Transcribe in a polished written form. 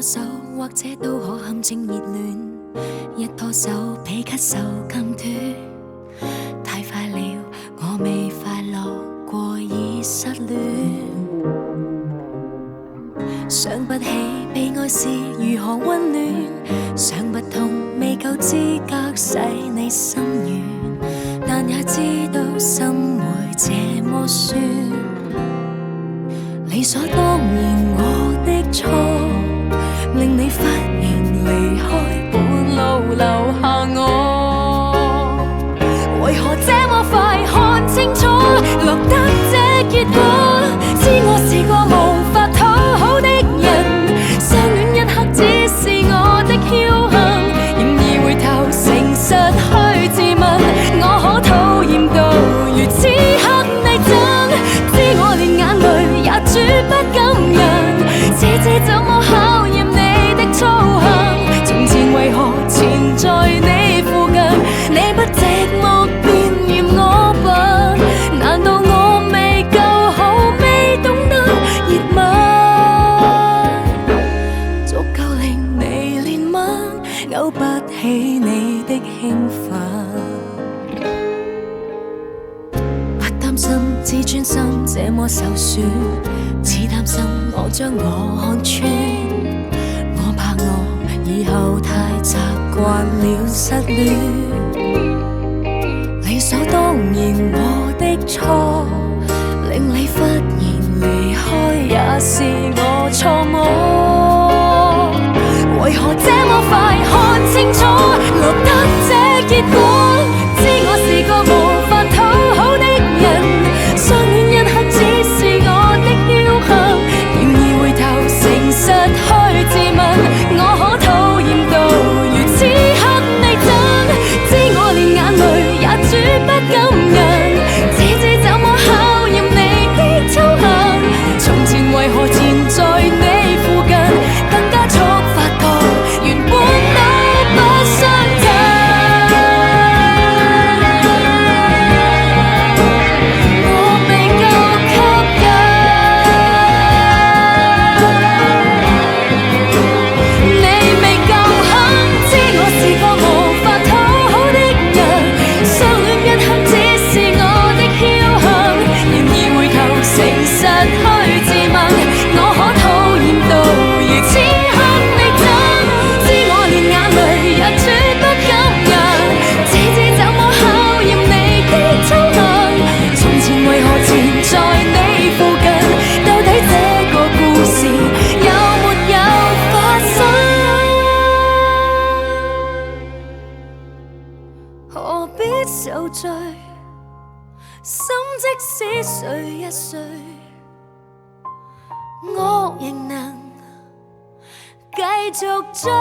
手，或者都可陷阱熱戀。一拖手，被咳嗽更短。太快了，我未快樂過已失戀。想不起被愛是如何溫暖，想不通未夠資格使你心軟，但也知道心會這麼酸。理所當然我的錯，令你忽然離開，半路留下我。為何這麼快看清楚，落得這結果？知我是個無法討好的人，相戀一刻只是我的僥倖，然而回頭誠實去自問，我可討厭到如此刻你憎，知我連眼淚也絕不感人，這怎麼考驗你的操行？從前為何纏在你附近？你不寂寞便嫌我笨？難道我未夠好，未懂得熱吻，足夠令你憐憫，勾不起你的興奮。不擔心自尊心這麼受損，只擔心我將我看穿。我怕我以後太習慣了失戀，理所當然我的錯，令你忽然離開也是我錯麼？為何這麼快看清楚，落得這結果？知我是個無法討好的人，相戀一刻只是我的僥倖，然而回頭誠實去自問，我可討厭到如此刻你憎，知我連眼淚也絕不感人，這怎麼考驗你的操行？從前為何纏在你附近，更加速發覺原本都不相襯。我未夠吸引，你未夠狠，知我是個無法討好的人，相戀一刻只是我的僥倖，然而回頭誠實去自問，我可討厭到如此刻你憎，知我連眼淚也絕不感人，這怎麼考驗你的操行？從前為何纏在你附近？到底這個故事有沒有發生？何必受罪？心即使碎一碎，我仍能繼續追。